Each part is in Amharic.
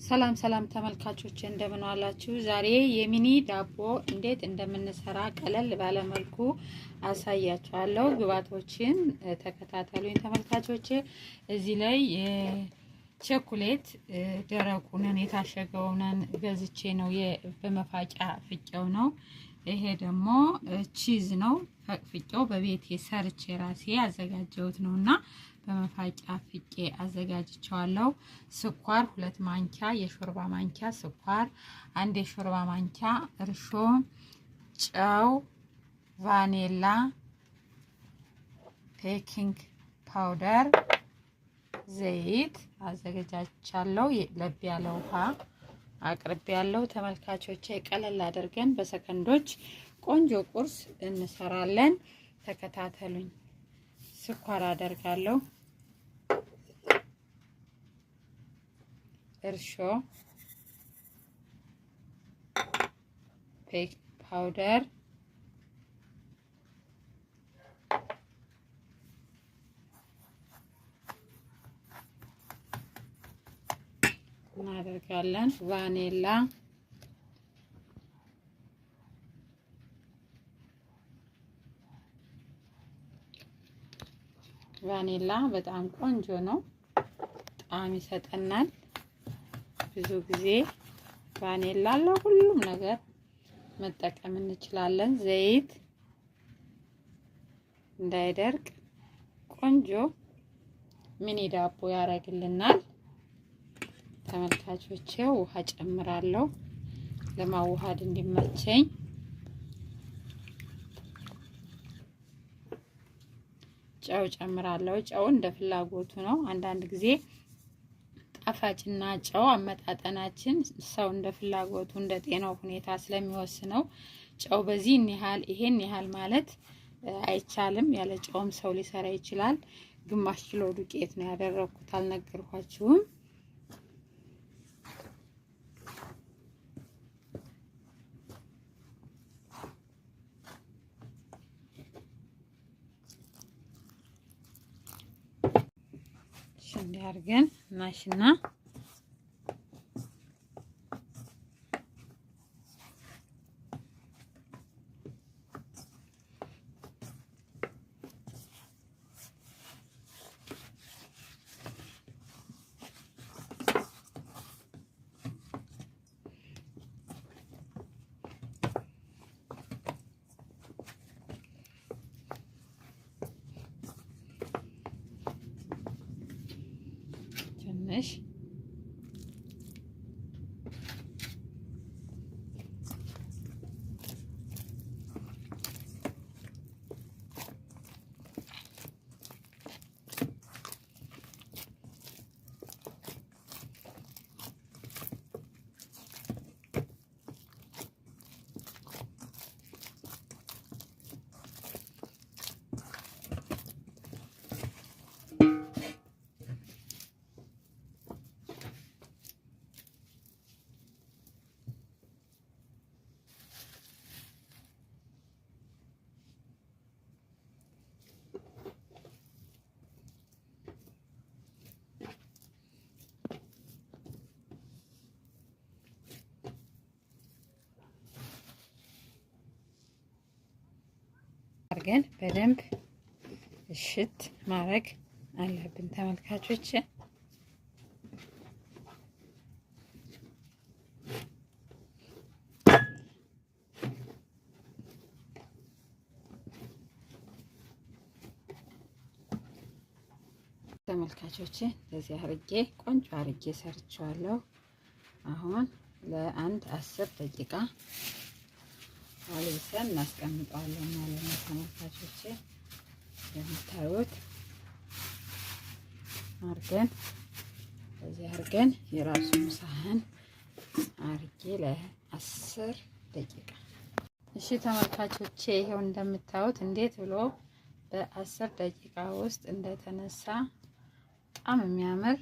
ሰላም ሰላም ተመልካቾች እንደምን ዋላችሁ። ዛሬ የሚኒ ዳቦ እንዴት እንደምንሰራ ቀለል ባለ መልኩ አሳያችኋለሁ። ግብአቶችን ተከታተሉኝ ተመልካቾቼ። እዚህ ላይ ቸኮሌት ደረቁን የታሸገውን ገዝቼ ነው በመፋቂያ ፍቄው ነው። ይሄ ደግሞ ቺዝ ነው። ፍቄው በቤቴ ሰርቼ ራሴ ያዘጋጀሁት ነውና በመፋቂያ ፍቄ አዘጋጅቻለሁ። ስኳር 2 ማንኪያ፣ የሾርባ ማንኪያ ስኳር፣ 1 የሾርባ ማንኪያ እርሾ፣ ጨው፣ ቫኒላ፣ ቤኪንግ ፓውደር፣ ዘይት አዘጋጅቻለሁ። ለብ ያለ ውሃ አቅርቤያለሁ። ተመልካቾቼ ቀለል አድርገን በሰከንዶች ቆንጆ ቁርስ እንሰራለን። ተከታተሉኝ። ስኳር አደርጋለሁ፣ እርሾ፣ ቤኪንግ ፓውደር፣ እናደርጋለን ቫኒላ፣ ቫኒላ በጣም ቆንጆ ነው፣ ጣዕም ይሰጠናል። ብዙ ጊዜ ቫኒላ ለሁሉም ነገር መጠቀም እንችላለን። ዘይት እንዳይደርቅ ቆንጆ ሚኒ ዳቦ ያደርግልናል። ተመልካቾቼ ውሃ ጨምራለሁ ለማዋሃድ እንዲመቸኝ። ጨው ጨምራለሁ። ጨው እንደ ፍላጎቱ ነው። አንዳንድ ጊዜ ጣፋጭና ጨው አመጣጠናችን ሰው እንደ ፍላጎቱ እንደ ጤናው ሁኔታ ስለሚወስነው ጨው በዚህ ያህል ይሄን ያህል ማለት አይቻልም። ያለ ጨውም ሰው ሊሰራ ይችላል። ግማሽ ኪሎ ዱቄት ነው ያደረኩት፣ አልነገርኳችሁም። እንዲያርገን ማሽና ትንሽ አርገን በደንብ እሽት ማድረግ አለብን ተመልካቾች። ተመልካቾች ለዚህ አርጌ ቆንጆ አርጌ ሰርቻለሁ። አሁን ለአንድ 10 ደቂቃ አልብሰን እናስቀምጠዋለን ማለት ነው ተመልካቾቼ። እንደምታዩት አርገን በዚህ አርገን የራሱን ሳህን አርጌ ለ10 ደቂቃ። እሺ ተመልካቾቼ ይሄው እንደምታዩት እንዴት ብሎ በ10 ደቂቃ ውስጥ እንደተነሳ በጣም የሚያምር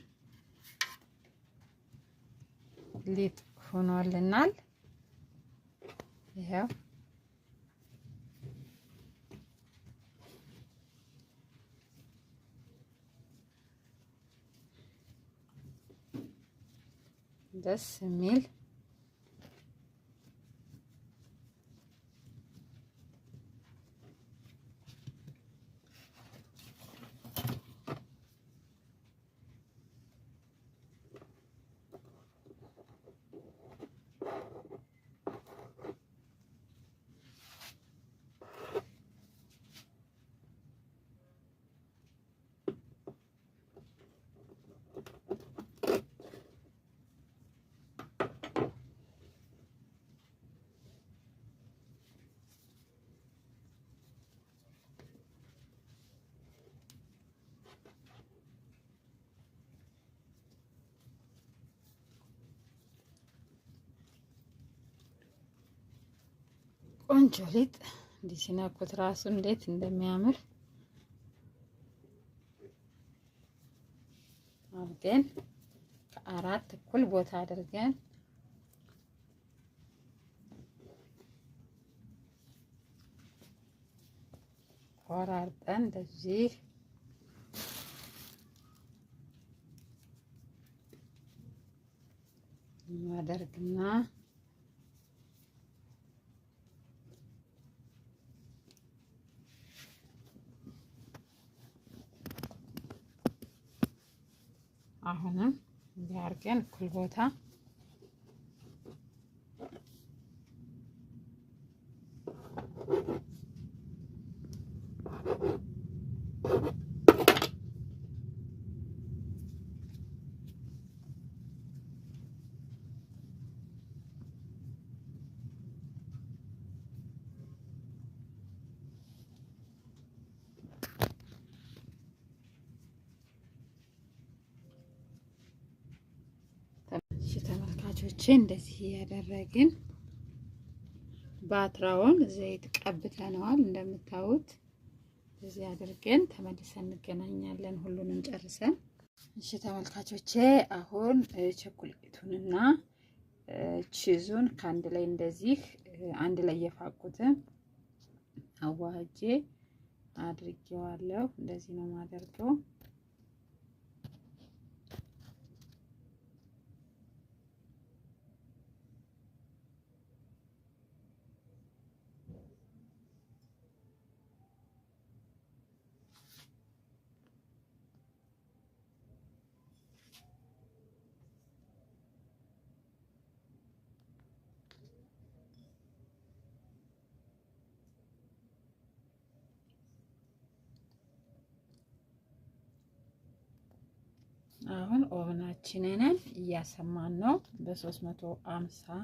ሊጥ ሆኖልናል። ይሄው ደስ የሚል ቆንጆ ሊጥ እንዲህ ሲነኩት ራሱ እንዴት እንደሚያምር አድርገን ከአራት እኩል ቦታ አድርገን ቆራርጠን እንደዚህ ማድረግና አሁንም እንዲያርገን እኩል ቦታ ተመልካቾቼ እንደዚህ ያደረግን ባትራውን ዘይት ቀብተነዋል። እንደምታዩት እዚህ አድርገን ተመልሰን እንገናኛለን ሁሉንም ጨርሰን። እሺ ተመልካቾቼ አሁን ቸኮሌቱንና ቺዙን ከአንድ ላይ እንደዚህ አንድ ላይ የፋቁትን አዋህጄ አድርጌዋለሁ። እንደዚህ ነው ማደርገው። አሁን ኦቨናችንን እያሰማን ነው። በ350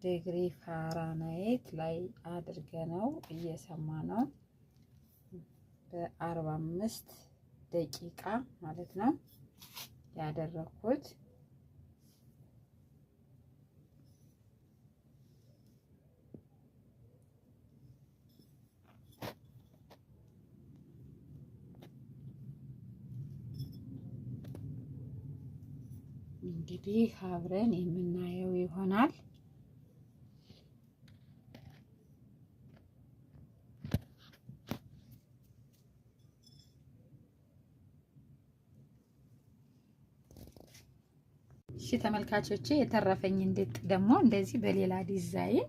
ዲግሪ ፋራናይት ላይ አድርገነው እየሰማ ነው። በ45 ደቂቃ ማለት ነው ያደረኩት። እንግዲህ አብረን የምናየው ይሆናል። እሺ ተመልካቾቼ የተረፈኝ እንዴት ደግሞ እንደዚህ በሌላ ዲዛይን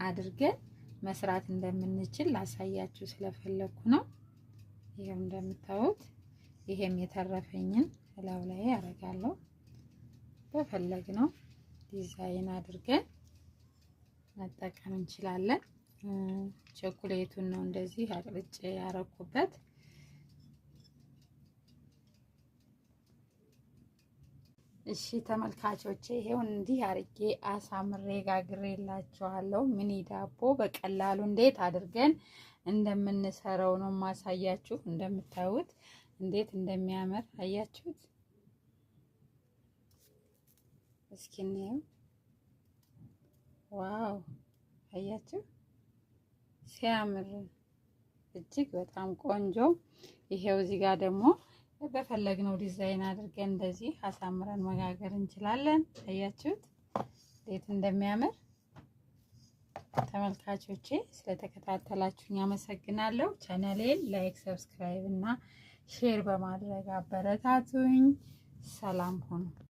አድርገን መስራት እንደምንችል ላሳያችሁ ስለፈለኩ ነው። ይሄው እንደምታዩት ይሄም የተረፈኝን እላው ላይ ያረጋለሁ። በፈለግነው ዲዛይን አድርገን መጠቀም እንችላለን። ቸኮሌቱን ነው እንደዚህ አቅልጬ ያረኩበት። እሺ ተመልካቾቼ ይሄው እንዲህ አርጌ አሳምሬ ጋግሬላችኋለሁ። ሚኒ ዳቦ በቀላሉ እንዴት አድርገን እንደምንሰራው ነው ማሳያችሁ። እንደምታዩት እንዴት እንደሚያምር አያችሁት? እስኪ እንየው። ዋው አያችሁ ሲያምር፣ እጅግ በጣም ቆንጆ። ይሄው እዚህ ጋር ደግሞ በፈለግነው ዲዛይን አድርገን እንደዚህ አሳምረን መጋገር እንችላለን። አያችሁት እንዴት እንደሚያምር። ተመልካቾቼ ስለተከታተላችሁኝ አመሰግናለሁ። ቻናሌን ላይክ፣ ሰብስክራይብ እና ሼር በማድረግ አበረታቱኝ። ሰላም ሁኑ።